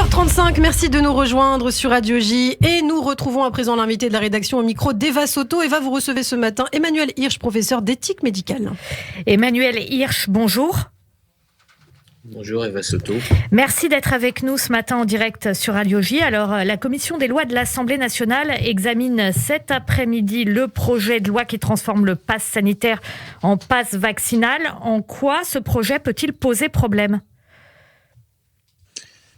8h35, merci de nous rejoindre sur Radio J. Et nous retrouvons à présent l'invité de la rédaction au micro d'Eva Soto. Eva, vous recevez ce matin Emmanuel Hirsch, professeur d'éthique médicale. Emmanuel Hirsch, bonjour. Bonjour Eva Soto. Merci d'être avec nous ce matin en direct sur Radio J. Alors, la commission des lois de l'Assemblée nationale examine cet après-midi le projet de loi qui transforme le pass sanitaire en pass vaccinal. En quoi ce projet peut-il poser problème ?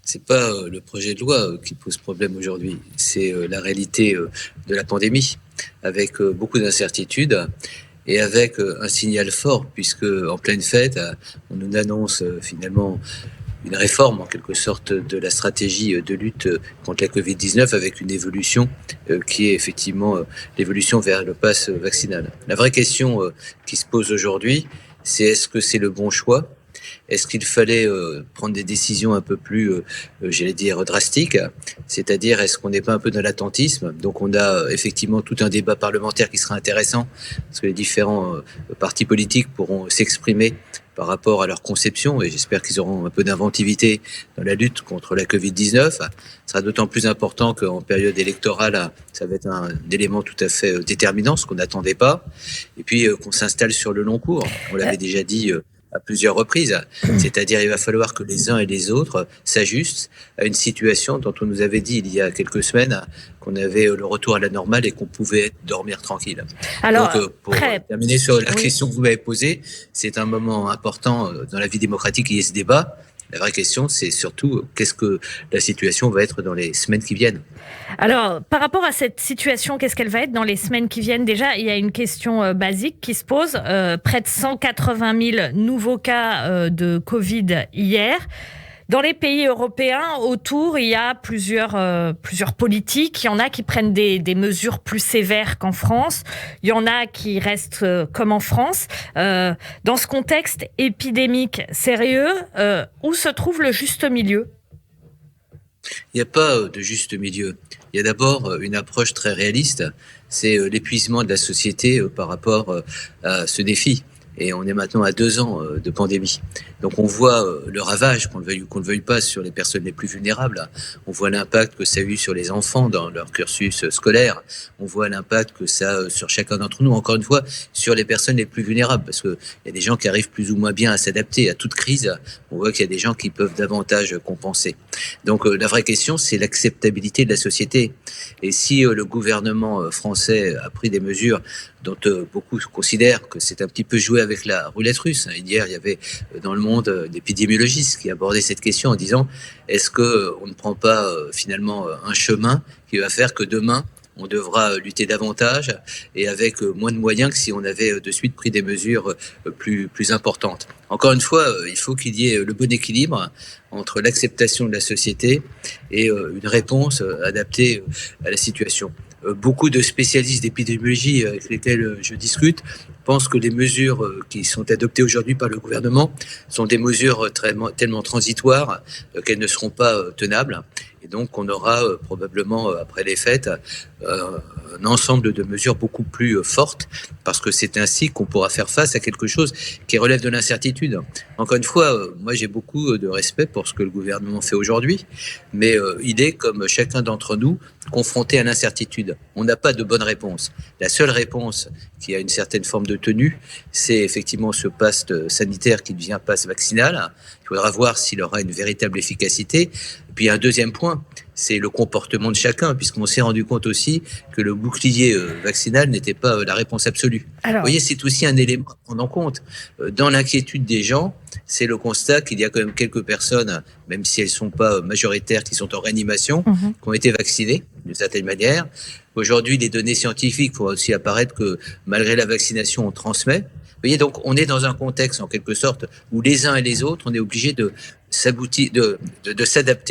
C'est pas le projet de loi qui pose problème aujourd'hui, c'est la réalité de la pandémie, avec beaucoup d'incertitudes et avec un signal fort, puisque en pleine fête, on nous annonce finalement une réforme en quelque sorte de la stratégie de lutte contre la Covid-19 avec une évolution qui est effectivement l'évolution vers le pass vaccinal. La vraie question qui se pose aujourd'hui, c'est est-ce que c'est le bon choix ? Est-ce qu'il fallait prendre des décisions un peu plus, drastiques ? C'est-à-dire, est-ce qu'on n'est pas un peu dans l'attentisme ? Donc, on a effectivement tout un débat parlementaire qui sera intéressant, parce que les différents partis politiques pourront s'exprimer par rapport à leur conception, et j'espère qu'ils auront un peu d'inventivité dans la lutte contre la Covid-19. Ce sera d'autant plus important qu'en période électorale, ça va être un élément tout à fait déterminant, ce qu'on n'attendait pas. Et puis, qu'on s'installe sur le long cours. On l'avait déjà dit à plusieurs reprises. C'est-à-dire, il va falloir que les uns et les autres s'ajustent à une situation dont on nous avait dit il y a quelques semaines qu'on avait le retour à la normale et qu'on pouvait dormir tranquille. Alors, donc, pour terminer sur la question que vous m'avez posée, c'est un moment important dans la vie démocratique, il y a ce débat. La vraie question, c'est surtout qu'est-ce que la situation va être dans les semaines qui viennent. Alors, par rapport à cette situation, qu'est-ce qu'elle va être dans les semaines qui viennent ? Déjà, il y a une question basique qui se pose. Près de 180 000 nouveaux cas de Covid hier. Dans les pays européens, autour, il y a plusieurs politiques. Il y en a qui prennent des mesures plus sévères qu'en France. Il y en a qui restent comme en France. Dans ce contexte épidémique sérieux, où se trouve le juste milieu ? Il n'y a pas de juste milieu. Il y a d'abord une approche très réaliste. C'est l'épuisement de la société par rapport à ce défi. Et on est maintenant à 2 ans de pandémie. Donc on voit le ravage, qu'on le veuille ou qu'on ne le veuille pas, sur les personnes les plus vulnérables. On voit l'impact que ça a eu sur les enfants dans leur cursus scolaire. On voit l'impact que ça a sur chacun d'entre nous, encore une fois, sur les personnes les plus vulnérables. Parce qu'il y a des gens qui arrivent plus ou moins bien à s'adapter à toute crise. On voit qu'il y a des gens qui peuvent davantage compenser. Donc la vraie question, c'est l'acceptabilité de la société. Et si le gouvernement français a pris des mesures dont beaucoup considèrent que c'est un petit peu joué avec la roulette russe. Hier, il y avait dans le monde d'épidémiologistes qui abordaient cette question en disant est-ce qu'on ne prend pas finalement un chemin qui va faire que demain, on devra lutter davantage et avec moins de moyens que si on avait de suite pris des mesures plus importantes. Encore une fois, il faut qu'il y ait le bon équilibre entre l'acceptation de la société et une réponse adaptée à la situation. Beaucoup de spécialistes d'épidémiologie avec lesquels je discute pensent que les mesures qui sont adoptées aujourd'hui par le gouvernement sont des mesures tellement transitoires qu'elles ne seront pas tenables. Et donc, on aura probablement, après les fêtes, un ensemble de mesures beaucoup plus fortes, parce que c'est ainsi qu'on pourra faire face à quelque chose qui relève de l'incertitude. Encore une fois, moi, j'ai beaucoup de respect pour ce que le gouvernement fait aujourd'hui, mais il est, comme chacun d'entre nous, confronté à l'incertitude. On n'a pas de bonne réponse. La seule réponse qui a une certaine forme de tenue, c'est effectivement ce pass sanitaire qui devient pass vaccinal. Il faudra voir s'il aura une véritable efficacité. Et puis un deuxième point, c'est le comportement de chacun, puisqu'on s'est rendu compte aussi que le bouclier vaccinal n'était pas la réponse absolue. Alors, vous voyez, c'est aussi un élément à prendre en compte. Dans l'inquiétude des gens, c'est le constat qu'il y a quand même quelques personnes, même si elles ne sont pas majoritaires, qui sont en réanimation, qui ont été vaccinées d'une certaine manière. Aujourd'hui, les données scientifiques font aussi apparaître que malgré la vaccination, on transmet. Vous voyez, donc on est dans un contexte, en quelque sorte, où les uns et les autres, on est obligés de s'adapter,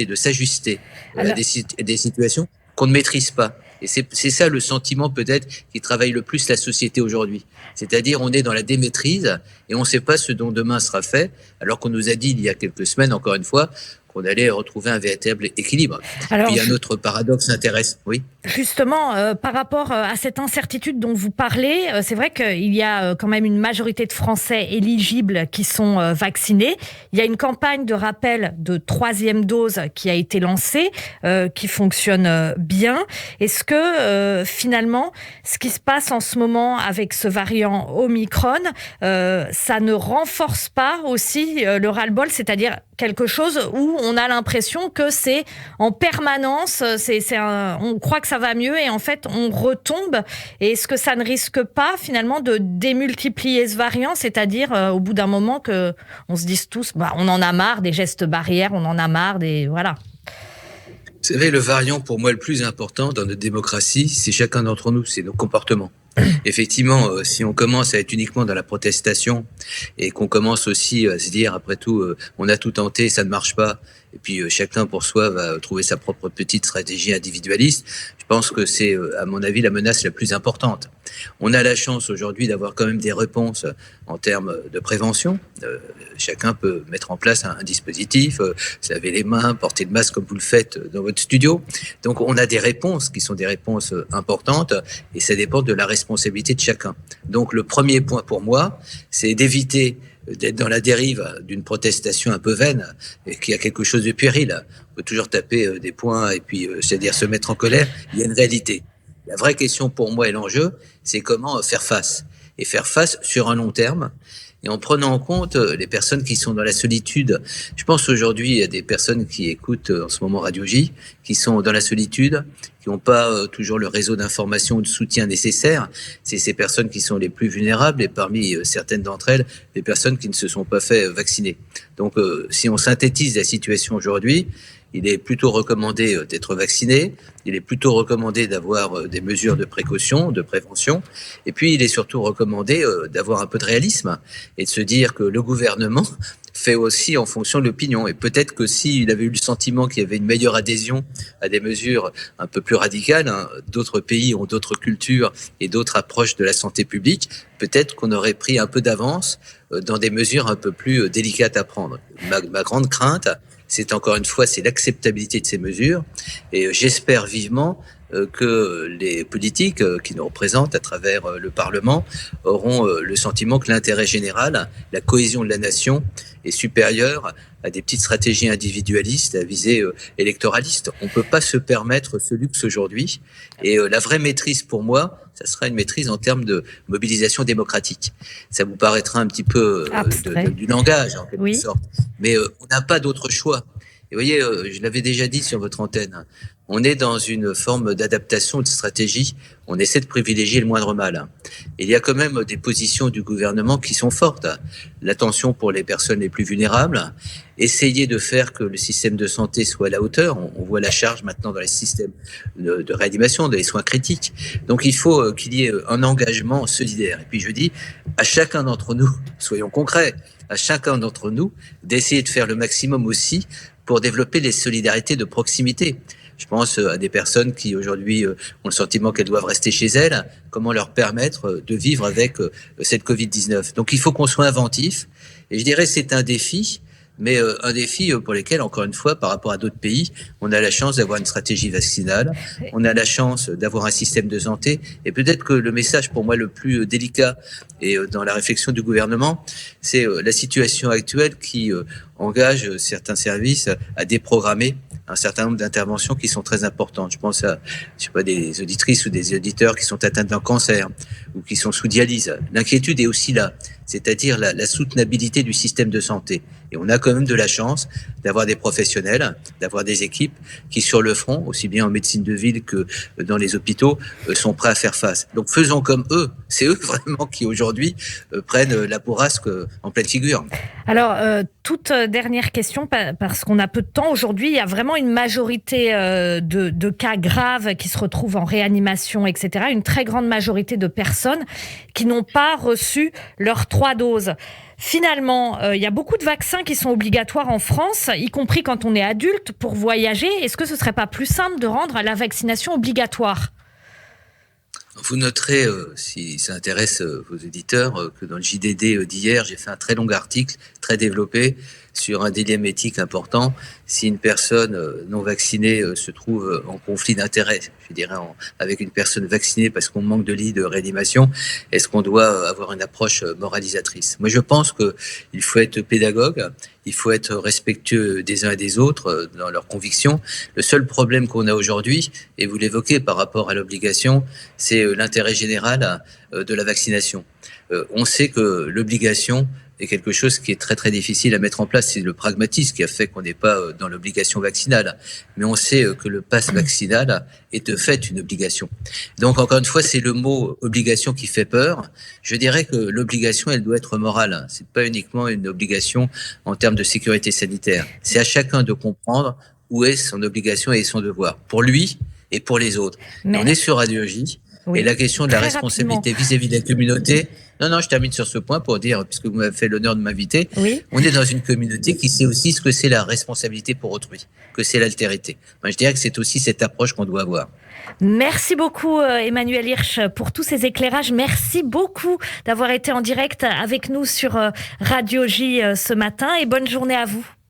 de s'ajuster à des situations qu'on ne maîtrise pas. Et c'est ça le sentiment peut-être qui travaille le plus la société aujourd'hui. C'est-à-dire on est dans la démaîtrise et on ne sait pas ce dont demain sera fait, alors qu'on nous a dit il y a quelques semaines, encore une fois, qu'on allait retrouver un véritable équilibre. Alors, puis un autre paradoxe intéressant. Oui. Justement, par rapport à cette incertitude dont vous parlez, c'est vrai qu'il y a quand même une majorité de Français éligibles qui sont vaccinés. Il y a une campagne de rappel de 3e dose qui a été lancée, qui fonctionne bien. Est-ce que finalement, ce qui se passe en ce moment avec ce variant Omicron, ça ne renforce pas aussi le ras-le-bol, c'est-à-dire quelque chose où on a l'impression que c'est en permanence, on croit que ça va mieux et en fait on retombe. Et est-ce que ça ne risque pas finalement de démultiplier ce variant, c'est-à-dire au bout d'un moment que on se dise tous, on en a marre des gestes barrières, on en a marre des voilà. Vous savez, le variant pour moi le plus important dans notre démocratie, c'est chacun d'entre nous, c'est nos comportements. Effectivement, si on commence à être uniquement dans la protestation et qu'on commence aussi à se dire, après tout, on a tout tenté, ça ne marche pas, et puis chacun pour soi va trouver sa propre petite stratégie individualiste, je pense que c'est, à mon avis, la menace la plus importante. On a la chance aujourd'hui d'avoir quand même des réponses en termes de prévention. Chacun peut mettre en place un dispositif, se laver les mains, porter le masque comme vous le faites dans votre studio. Donc on a des réponses qui sont des réponses importantes et ça dépend de la responsabilité de chacun. Donc le premier point pour moi, c'est d'éviter d'être dans la dérive d'une protestation un peu vaine et qui a quelque chose de puéril. On peut toujours taper des poings et puis, c'est-à-dire se mettre en colère. Il y a une réalité. La vraie question pour moi et l'enjeu, c'est comment faire face. Et faire face sur un long terme et en prenant en compte les personnes qui sont dans la solitude. Je pense aujourd'hui à des personnes qui écoutent en ce moment Radio J, qui sont dans la solitude, qui n'ont pas toujours le réseau d'information ou de soutien nécessaire. C'est ces personnes qui sont les plus vulnérables et parmi certaines d'entre elles, les personnes qui ne se sont pas fait vacciner. Donc si on synthétise la situation aujourd'hui, il est plutôt recommandé d'être vacciné, il est plutôt recommandé d'avoir des mesures de précaution, de prévention, et puis il est surtout recommandé d'avoir un peu de réalisme et de se dire que le gouvernement fait aussi en fonction de l'opinion. Et peut-être que s'il avait eu le sentiment qu'il y avait une meilleure adhésion à des mesures un peu plus radicales, d'autres pays ont d'autres cultures et d'autres approches de la santé publique, peut-être qu'on aurait pris un peu d'avance dans des mesures un peu plus délicates à prendre. Ma grande crainte, c'est encore une fois, c'est l'acceptabilité de ces mesures. Et j'espère vivement que les politiques qui nous représentent à travers le Parlement auront le sentiment que l'intérêt général, la cohésion de la nation est supérieure à des petites stratégies individualistes à visée électoraliste. On ne peut pas se permettre ce luxe aujourd'hui. Et la vraie maîtrise pour moi, ça sera une maîtrise en termes de mobilisation démocratique. Ça vous paraîtra un petit peu du langage en quelque sorte. Mais on n'a pas d'autre choix. Et vous voyez, je l'avais déjà dit sur votre antenne, on est dans une forme d'adaptation, de stratégie. On essaie de privilégier le moindre mal. Il y a quand même des positions du gouvernement qui sont fortes. L'attention pour les personnes les plus vulnérables. Essayer de faire que le système de santé soit à la hauteur. On voit la charge maintenant dans les systèmes de réanimation, dans les soins critiques. Donc il faut qu'il y ait un engagement solidaire. Et puis je dis, à chacun d'entre nous, soyons concrets, à chacun d'entre nous d'essayer de faire le maximum aussi pour développer les solidarités de proximité. Je pense à des personnes qui aujourd'hui ont le sentiment qu'elles doivent rester chez elles. Comment leur permettre de vivre avec cette Covid-19 ? Donc il faut qu'on soit inventif. Et je dirais c'est un défi, mais un défi pour lequel, encore une fois, par rapport à d'autres pays, on a la chance d'avoir une stratégie vaccinale, on a la chance d'avoir un système de santé. Et peut-être que le message pour moi le plus délicat et dans la réflexion du gouvernement, c'est la situation actuelle qui engage certains services à déprogrammer un certain nombre d'interventions qui sont très importantes. Je pense à, des auditrices ou des auditeurs qui sont atteints d'un cancer ou qui sont sous dialyse. L'inquiétude est aussi là, c'est-à-dire la soutenabilité du système de santé. Et on a quand même de la chance d'avoir des professionnels, d'avoir des équipes qui, sur le front, aussi bien en médecine de ville que dans les hôpitaux, sont prêts à faire face. Donc faisons comme eux. C'est eux vraiment qui aujourd'hui prennent la bourrasque en pleine figure. Alors, toute dernière question, parce qu'on a peu de temps aujourd'hui, il y a vraiment une majorité de cas graves qui se retrouvent en réanimation, etc. Une très grande majorité de personnes qui n'ont pas reçu leurs 3 doses. Finalement, il y a beaucoup de vaccins qui sont obligatoires en France, y compris quand on est adulte, pour voyager. Est-ce que ce ne serait pas plus simple de rendre la vaccination obligatoire ? Vous noterez, si ça intéresse vos auditeurs, que dans le JDD d'hier, j'ai fait un très long article très développée sur un dilemme éthique important. Si une personne non vaccinée se trouve en conflit d'intérêts, je dirais avec une personne vaccinée parce qu'on manque de lits de réanimation, est-ce qu'on doit avoir une approche moralisatrice? Moi, je pense qu'il faut être pédagogue, il faut être respectueux des uns et des autres dans leurs convictions. Le seul problème qu'on a aujourd'hui, et vous l'évoquez par rapport à l'obligation, c'est l'intérêt général de la vaccination. On sait que l'obligation est quelque chose qui est très très difficile à mettre en place. C'est le pragmatisme qui a fait qu'on n'est pas dans l'obligation vaccinale. Mais on sait que le pass vaccinal est de fait une obligation. Donc encore une fois, c'est le mot obligation qui fait peur. Je dirais que l'obligation, elle doit être morale. C'est pas uniquement une obligation en termes de sécurité sanitaire. C'est à chacun de comprendre où est son obligation et son devoir, pour lui et pour les autres. Mais on est sur Radio J. Oui. Et la question de la responsabilité vis-à-vis de la communauté, non, je termine sur ce point pour dire, puisque vous m'avez fait l'honneur de m'inviter, oui. On est dans une communauté qui sait aussi ce que c'est la responsabilité pour autrui, que c'est l'altérité. Moi, je dirais que c'est aussi cette approche qu'on doit avoir. Merci beaucoup Emmanuel Hirsch pour tous ces éclairages. Merci beaucoup d'avoir été en direct avec nous sur Radio J ce matin et bonne journée à vous.